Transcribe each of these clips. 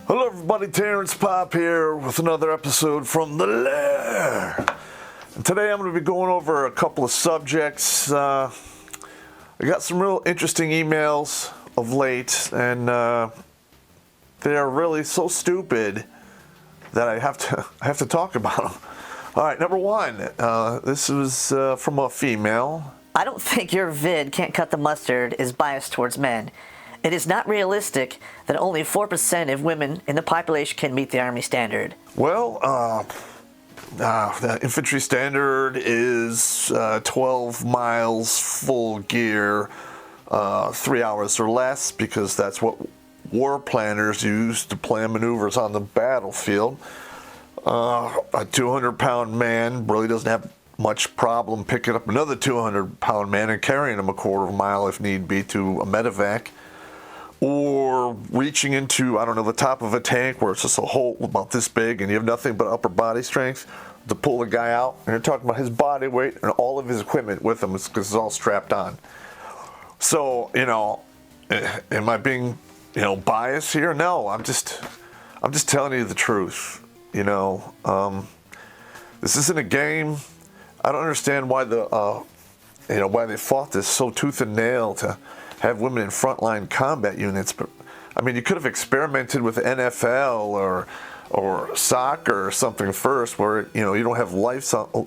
Hello everybody, Terrence Pop here with another episode from the Lair. And today I'm going to be going over a couple of subjects. I got some real interesting emails of late, and they are really so stupid that I have to talk about them. All right, number one, this was from a female. I don't think your vid can't cut the mustard is biased towards men. It is not realistic that only 4% of women in the population can meet the Army standard. Well, the infantry standard is 12 miles full gear, 3 hours or less, because that's what war planners use to plan maneuvers on the battlefield. A 200-pound man really doesn't have much problem picking up another 200-pound man and carrying him a quarter of a mile if need be to a medevac. Or reaching into, I don't know, the top of a tank where it's just a hole about this big and you have nothing but upper body strength to pull the guy out. And you're talking about his body weight and all of his equipment with him because it's all strapped on. So, am I being, biased here? No, I'm just telling you the truth. This isn't a game. I don't understand why why they fought this so tooth and nail to have women in frontline combat units. But I mean, you could have experimented with NFL or soccer or something first, where you don't have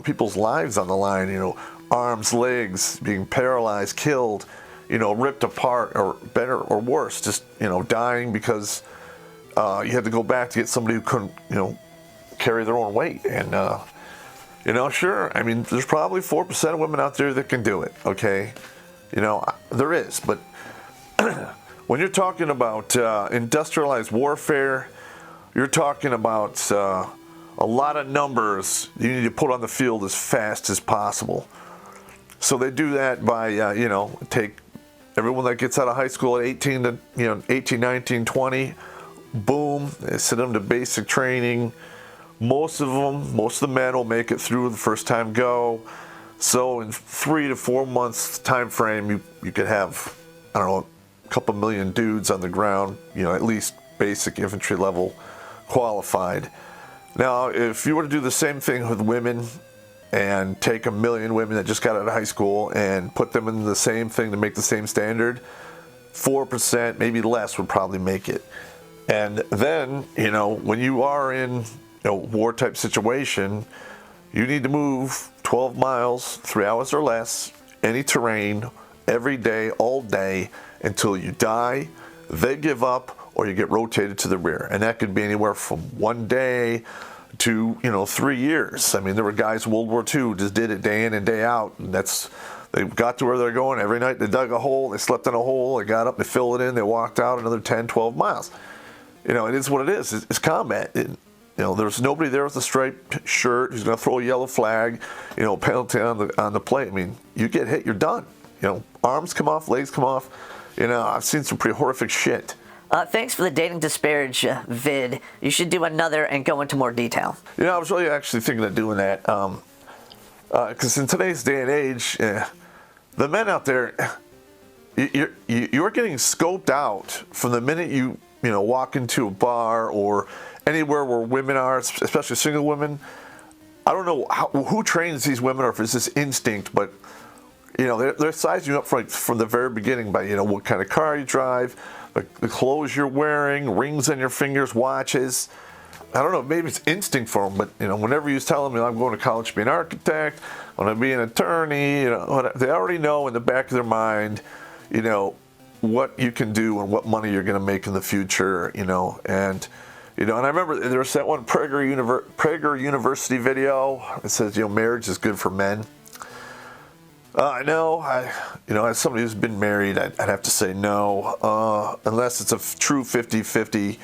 people's lives on the line. Arms, legs being paralyzed, killed, ripped apart, or better or worse, just dying because you had to go back to get somebody who couldn't carry their own weight. And sure, I mean, there's probably 4% of women out there that can do it. Okay. There is, but when you're talking about industrialized warfare, you're talking about a lot of numbers you need to put on the field as fast as possible. So they do that by, take everyone that gets out of high school at 18, 19, 20, boom, they send them to basic training. Most of the men will make it through the first time go. So in 3 to 4 months time frame, you could have, I don't know, a couple million dudes on the ground, at least basic infantry level qualified. Now, if you were to do the same thing with women and take 1 million women that just got out of high school and put them in the same thing to make the same standard, 4%, maybe less, would probably make it. And then, when you are in a war type situation, you need to move 12 miles, 3 hours or less, any terrain, every day, all day, until you die, they give up, or you get rotated to the rear. And that could be anywhere from 1 day to, 3 years. I mean, there were guys in World War II just did it day in and day out. And they got to where they're going. Every night they dug a hole, they slept in a hole, they got up, they filled it in, they walked out another 10, 12 miles. It is what it is. It's combat. There's nobody there with a striped shirt who's going to throw a yellow flag, penalty on the plate. I mean, you get hit, you're done. Arms come off, legs come off. I've seen some pretty horrific shit. Thanks for the dating disparage vid. You should do another and go into more detail. I was really actually thinking of doing that. Because in today's day and age, the men out there, you're getting scoped out from the minute you walk into a bar or anywhere where women are, especially single women. I don't know who trains these women, or if it's this instinct, but they're sizing you up from the very beginning by what kind of car you drive, the clothes you're wearing, rings on your fingers, watches. I don't know, maybe it's instinct for them, but whenever you tell them, I'm going to college to be an architect, I'm going to be an attorney, they already know in the back of their mind, what you can do and what money you're going to make in the future, and and I remember there was that one Prager University video. It says, marriage is good for men. I know, as somebody who's been married, I'd have to say no, unless it's a true 50-50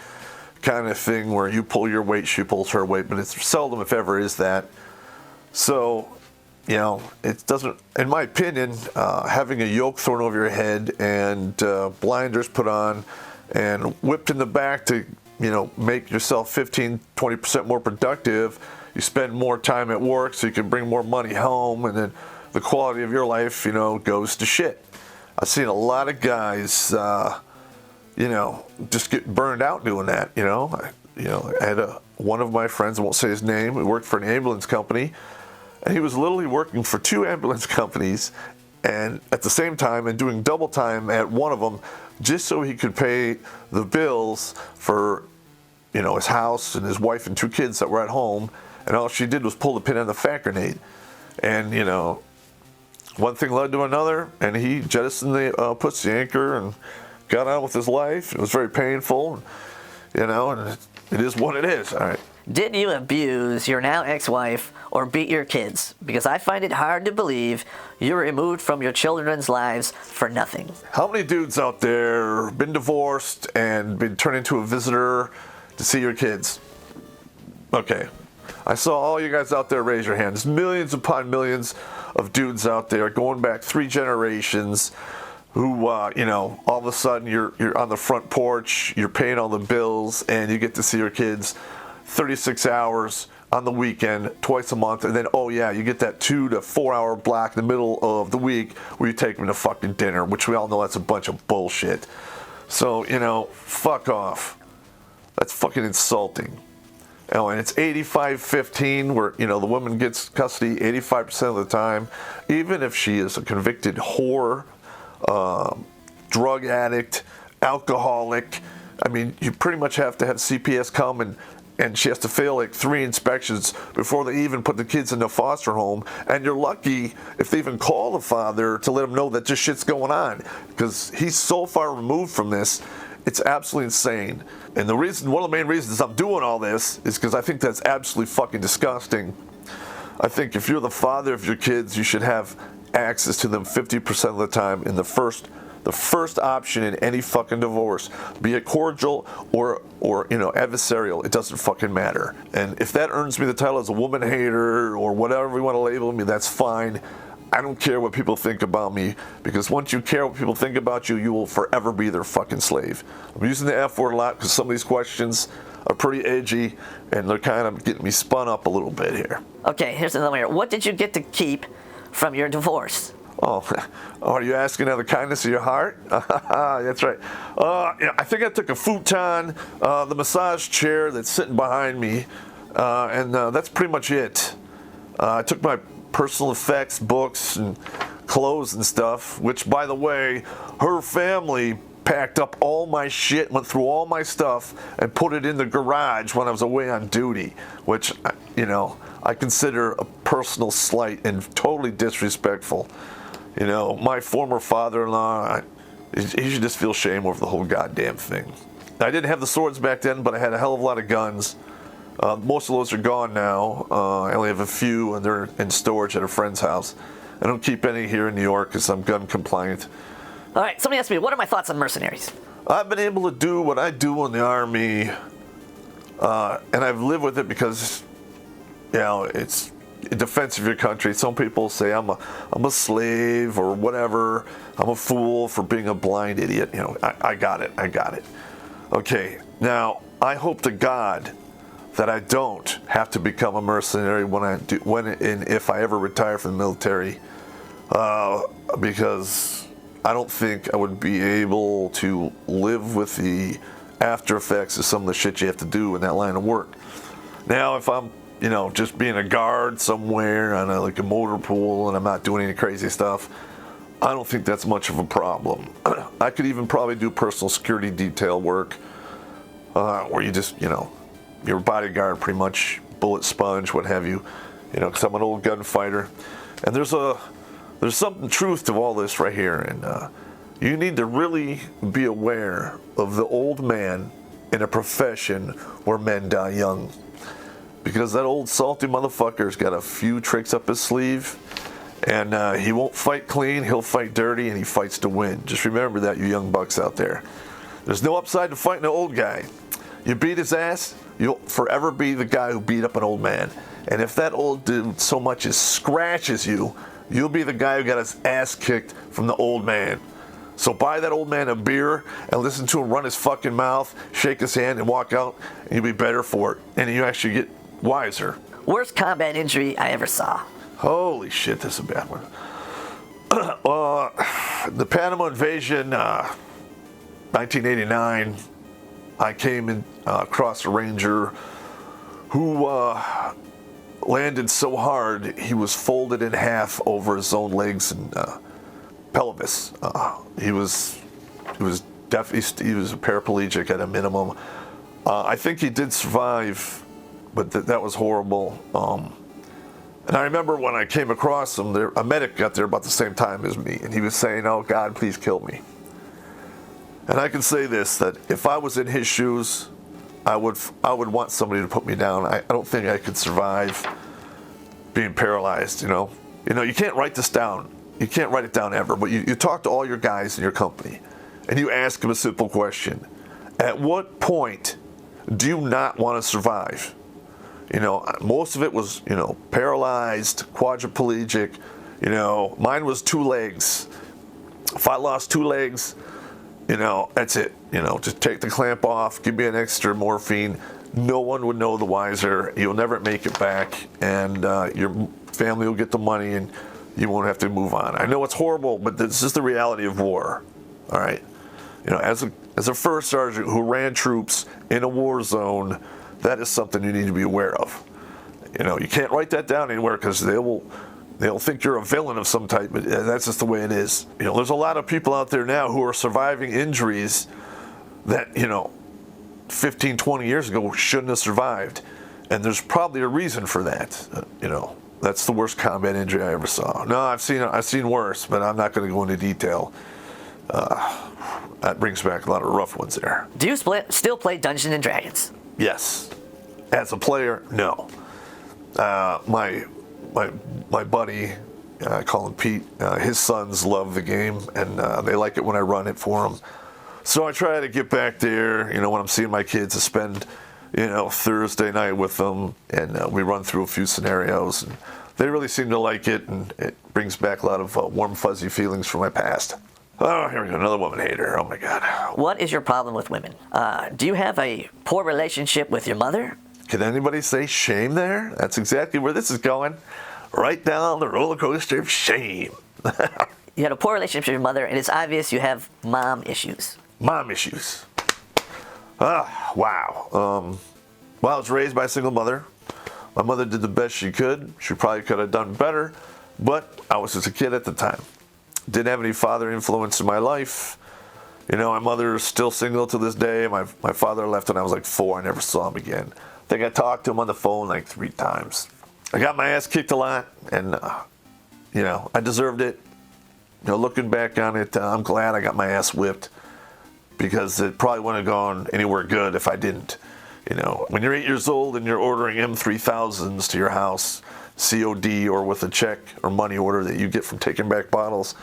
kind of thing where you pull your weight, she pulls her weight, but it's seldom, if ever, is that. So, it doesn't, in my opinion, having a yoke thrown over your head and blinders put on and whipped in the back to make yourself 15-20% more productive. You spend more time at work so you can bring more money home, and then the quality of your life, goes to shit. I've seen a lot of guys, just get burned out doing that. I had one of my friends, I won't say his name, he worked for an ambulance company, and he was literally working for 2 ambulance companies, and at the same time, and doing double time at one of them, just so he could pay the bills for, his house and his wife and 2 kids that were at home, and all she did was pull the pin on the fat grenade. And, one thing led to another, and he jettisoned the pussy anchor and got on with his life. It was very painful, and it is what it is. All right. Did you abuse your now ex-wife or beat your kids? Because I find it hard to believe you were removed from your children's lives for nothing. How many dudes out there been divorced and been turned into a visitor to see your kids? Okay. I saw all you guys out there raise your hands. Millions upon millions of dudes out there going back 3 generations who, all of a sudden you're on the front porch, you're paying all the bills, and you get to see your kids 36 hours on the weekend, twice a month, and then, you get that 2 to 4 hour block in the middle of the week where you take them to fucking dinner, which we all know that's a bunch of bullshit. So, fuck off. That's fucking insulting. And it's 85-15 where, the woman gets custody 85% of the time, even if she is a convicted whore, drug addict, alcoholic. I mean, you pretty much have to have CPS come and she has to fail like 3 inspections before they even put the kids in the foster home. And you're lucky if they even call the father to let him know that this shit's going on, because he's so far removed from this. It's absolutely insane. And one of the main reasons I'm doing all this is because I think that's absolutely fucking disgusting. I think if you're the father of your kids, you should have access to them 50% of the time in the first option in any fucking divorce, be it cordial or adversarial. It doesn't fucking matter. And if that earns me the title as a woman hater or whatever you want to label me, that's fine. I don't care what people think about me, because once you care what people think about you, you will forever be their fucking slave. I'm using the F word a lot because some of these questions are pretty edgy and they're kind of getting me spun up a little bit here. Okay, here's another one here. What did you get to keep from your divorce? Oh, are you asking out of the kindness of your heart? That's right. I think I took a futon, the massage chair that's sitting behind me, and that's pretty much it. I took my personal effects, books, and clothes and stuff, which, by the way, her family packed up all my shit, went through all my stuff, and put it in the garage when I was away on duty, which, I consider a personal slight and totally disrespectful. My former father-in-law, he should just feel shame over the whole goddamn thing. I didn't have the swords back then, but I had a hell of a lot of guns. Most of those are gone now. I only have a few, and they're in storage at a friend's house. I don't keep any here in New York because I'm gun compliant. All right, somebody asked me, what are my thoughts on mercenaries? I've been able to do what I do in the Army, and I've lived with it because, it's in defense of your country. Some people say I'm a slave or whatever. I'm a fool for being a blind idiot. I got it. Okay, now I hope to God that I don't have to become a mercenary when and if I ever retire from the military, because I don't think I would be able to live with the after effects of some of the shit you have to do in that line of work. Now, if I'm, just being a guard somewhere on a motor pool and I'm not doing any crazy stuff, I don't think that's much of a problem. I could even probably do personal security detail work, where you just, you're a bodyguard pretty much, bullet sponge, what have you, because I'm an old gunfighter. And there's some truth to all this right here, and you need to really be aware of the old man in a profession where men die young. Because that old salty motherfucker's got a few tricks up his sleeve, and he won't fight clean, he'll fight dirty, and he fights to win. Just remember that, you young bucks out there. There's no upside to fighting an old guy. You beat his ass, you'll forever be the guy who beat up an old man. And if that old dude so much as scratches you, you'll be the guy who got his ass kicked from the old man. So buy that old man a beer and listen to him run his fucking mouth, shake his hand, and walk out, and you'll be better for it. And you actually get wiser. Worst combat injury I ever saw. Holy shit, that's a bad one. The Panama invasion, 1989, I came in across a ranger who landed so hard he was folded in half over his own legs and pelvis. He was deaf. He was a paraplegic at a minimum. I think he did survive, but that was horrible. And I remember when I came across him, a medic got there about the same time as me, and he was saying, "Oh God, please kill me." And I can say this, that if I was in his shoes, I would want somebody to put me down. I don't think I could survive being paralyzed, you know. You can't write this down. You can't write it down ever, but you talk to all your guys in your company, and you ask them a simple question. At what point do you not want to survive? Most of it was, paralyzed, quadriplegic. Mine was 2 legs. If I lost 2 legs, that's it. Just take the clamp off, give me an extra morphine. No one would know the wiser. You'll never make it back, and your family will get the money, and you won't have to move on. I know it's horrible, but this is the reality of war. All right. As a first sergeant who ran troops in a war zone, that is something you need to be aware of. You can't write that down anywhere because they'll think you're a villain of some type, but that's just the way it is. There's a lot of people out there now who are surviving injuries that, 15, 20 years ago shouldn't have survived. And there's probably a reason for that. That's the worst combat injury I ever saw. No, I've seen worse, but I'm not going to go into detail. That brings back a lot of rough ones there. Do you still play Dungeons and Dragons? Yes. As a player, no. My buddy, I call him Pete, his sons love the game, and they like it when I run it for them. So I try to get back there, when I'm seeing my kids, to spend, Thursday night with them, and we run through a few scenarios, and they really seem to like it, and it brings back a lot of warm, fuzzy feelings from my past. Oh, here we go, another woman hater. Oh my God. What is your problem with women? Do you have a poor relationship with your mother? Can anybody say shame there? That's exactly where this is going. Right down the roller coaster of shame. You had a poor relationship with your mother, and it's obvious you have mom issues. Mom issues. Wow. Well, I was raised by a single mother. My mother did the best she could. She probably could have done better, but I was just a kid at the time. Didn't have any father influence in my life. My mother is still single to this day. My father left when I was like 4. I never saw him again. I think I talked to him on the phone like 3 times. I got my ass kicked a lot, and, I deserved it. Looking back on it, I'm glad I got my ass whipped, because it probably wouldn't have gone anywhere good if I didn't. When you're 8 years old and you're ordering M3000s to your house, COD or with a check or money order that you get from taking back bottles.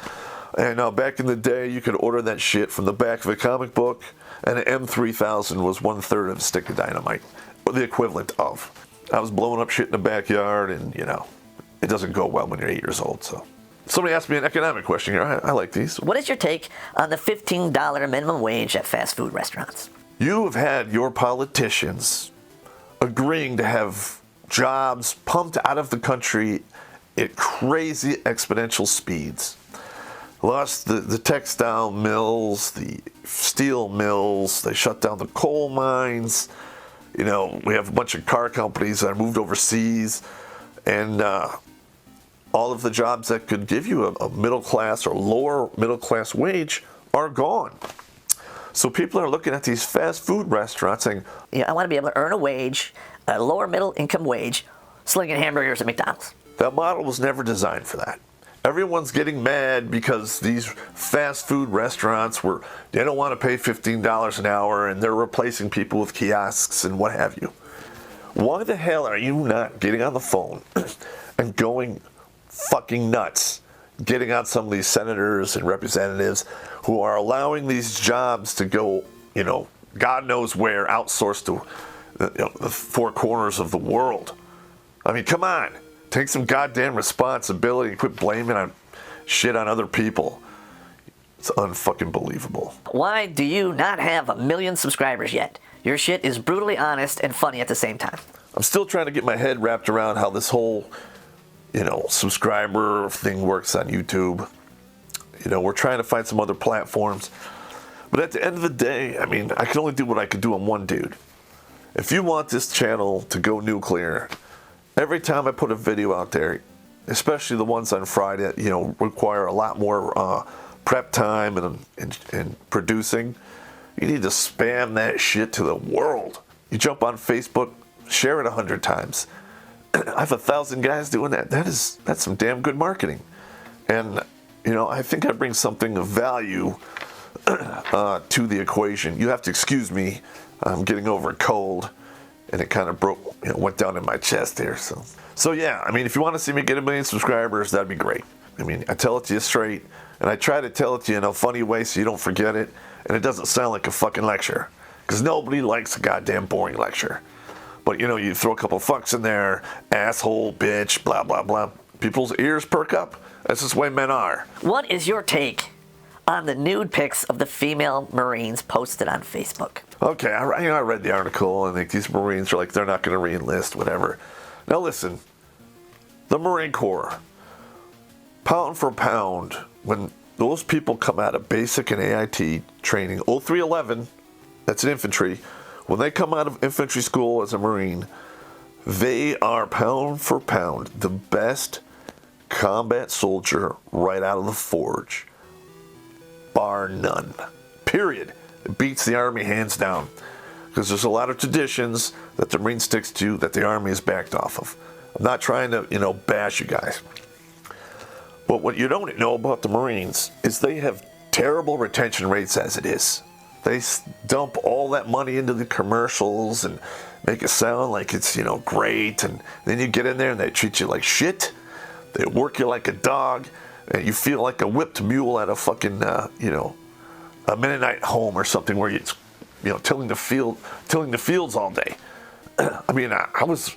And back in the day, you could order that shit from the back of a comic book, and an M3000 was 1/3 of a stick of dynamite, or the equivalent of. I was blowing up shit in the backyard, and, it doesn't go well when you're 8 years old. So somebody asked me an economic question here. I like these. What is your take on the $15 minimum wage at fast food restaurants? You have had your politicians agreeing to have jobs pumped out of the country at crazy exponential speeds. Lost the textile mills, the steel mills, they shut down the coal mines. We have a bunch of car companies that moved overseas, and all of the jobs that could give you a middle class or lower middle class wage are gone. So people are looking at these fast food restaurants saying, I want to be able to earn a wage, a lower middle income wage, slinging hamburgers at McDonald's. That model was never designed for that. Everyone's getting mad because these fast food restaurants they don't want to pay $15 an hour, and they're replacing people with kiosks and what have you. Why the hell are you not getting on the phone and going fucking nuts, getting on some of these senators and representatives who are allowing these jobs to go, God knows where, outsourced to the 4 corners of the world? I mean, come on. Take some goddamn responsibility and quit blaming shit on other people. It's unfucking believable. Why do you not have 1 million subscribers yet? Your shit is brutally honest and funny at the same time. I'm still trying to get my head wrapped around how this whole, subscriber thing works on YouTube. We're trying to find some other platforms. But at the end of the day, I mean, I can only do what I can do on one dude. If you want this channel to go nuclear, every time I put a video out there, especially the ones on Friday that, require a lot more prep time and producing, you need to spam that shit to the world. You jump on Facebook, share it 100 times. I have 1,000 guys doing that. That's some damn good marketing. And, I think I bring something of value to the equation. You have to excuse me. I'm getting over a cold, and it kind of went down in my chest here. So yeah, I mean, if you want to see me get 1 million subscribers, that'd be great. I mean, I tell it to you straight, and I try to tell it to you in a funny way so you don't forget it, and it doesn't sound like a fucking lecture, because nobody likes a goddamn boring lecture. But, you throw a couple fucks in there, asshole, bitch, blah, blah, blah. People's ears perk up. That's just the way men are. What is your take on the nude pics of the female Marines posted on Facebook? Okay, I read the article, and these Marines are like, they're not going to re-enlist, whatever. Now listen, the Marine Corps, pound for pound, when those people come out of basic and AIT training, 0311, that's an infantry, when they come out of infantry school as a Marine, they are pound for pound the best combat soldier right out of the forge. Bar none. Period. It beats the Army hands down. Because there's a lot of traditions that the Marine sticks to that the Army is backed off of. I'm not trying to, bash you guys. But what you don't know about the Marines is they have terrible retention rates as it is. They dump all that money into the commercials and make it sound like it's, great. And then you get in there and they treat you like shit. They work you like a dog. And you feel like a whipped mule at a fucking, a Mennonite home or something where it's, tilling the fields all day. I mean, I was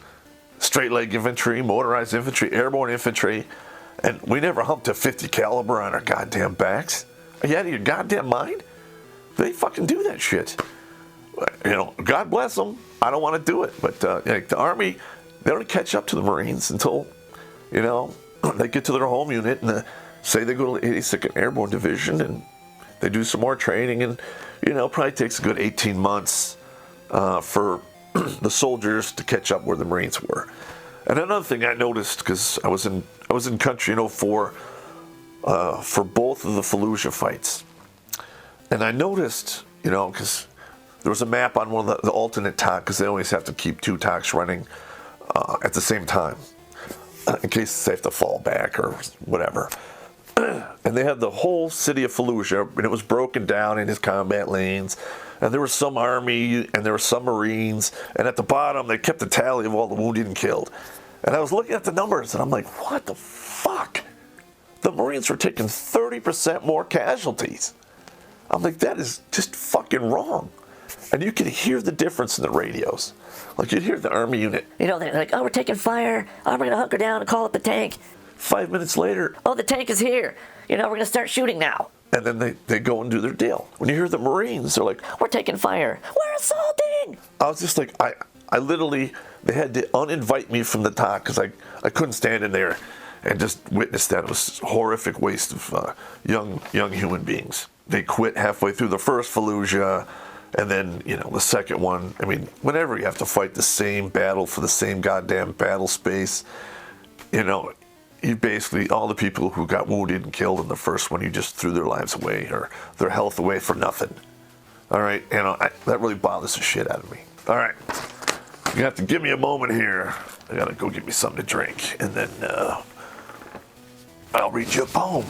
straight leg infantry, motorized infantry, airborne infantry, and we never humped a 50 caliber on our goddamn backs. Are you out of your goddamn mind? They fucking do that shit. God bless them. I don't want to do it, but the Army, they don't catch up to the Marines until, they get to their home unit and say they go to the 82nd Airborne Division and they do some more training, and probably takes a good 18 months for the soldiers to catch up where the Marines were. And another thing I noticed, because I was in country in 04 for both of the Fallujah fights, and I noticed, because there was a map on one of the alternate TOC, because they always have to keep 2 TOCs running at the same time, in case they have to fall back or whatever. And they had the whole city of Fallujah, and it was broken down in his combat lanes. And there was some Army, and there were some Marines. And at the bottom, they kept a tally of all the wounded and killed. And I was looking at the numbers, and I'm like, what the fuck? The Marines were taking 30% more casualties. I'm like, that is just fucking wrong. And you could hear the difference in the radios. Like, you'd hear the Army unit. They're like, oh, we're taking fire. Oh, we're going to hunker down and call up the tank. 5 minutes later, oh, the tank is here. We're going to start shooting now. And then they go and do their deal. When you hear the Marines, they're like, we're taking fire. We're assaulting. I was just like, I literally, they had to uninvite me from the TOC because I couldn't stand in there and just witness that. It was a horrific waste of young human beings. They quit halfway through the first Fallujah, and then, the second one. I mean, whenever you have to fight the same battle for the same goddamn battle space, you basically, all the people who got wounded and killed in the first one, you just threw their lives away or their health away for nothing. All right, that really bothers the shit out of me. All right, you have to give me a moment here. I gotta go get me something to drink, and then I'll read you a poem.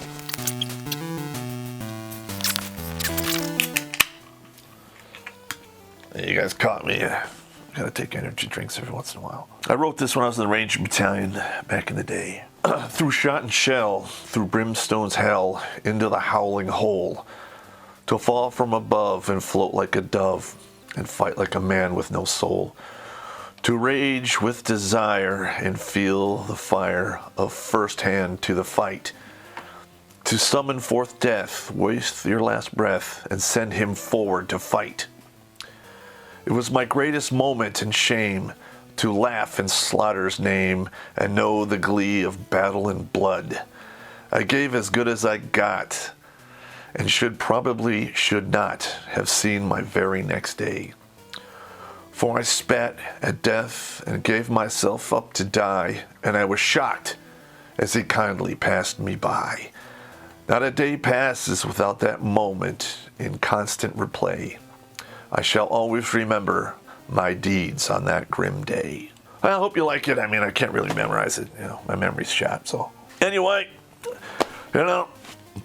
You guys caught me. Gotta take energy drinks every once in a while. I wrote this when I was in the Ranger Battalion back in the day. Through shot and shell, through brimstone's hell, into the howling hole, to fall from above and float like a dove, and fight like a man with no soul, to rage with desire and feel the fire of first hand to the fight, to summon forth death, waste your last breath, and send him forward to fight. It was my greatest moment and shame to laugh in slaughter's name and know the glee of battle and blood. I gave as good as I got, and should not have seen my very next day. For I spat at death and gave myself up to die, and I was shocked as he kindly passed me by. Not a day passes without that moment in constant replay. I shall always remember my deeds on that grim day. I hope you like it. I mean, I can't really memorize it. My memory's shot. So anyway, I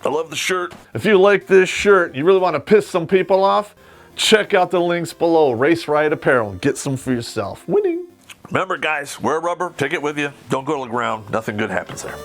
love the shirt. If you like this shirt, you really want to piss some people off, check out the links below. Race Riot Apparel. Get some for yourself. Winning. Remember, guys, wear rubber. Take it with you. Don't go to the ground. Nothing good happens there.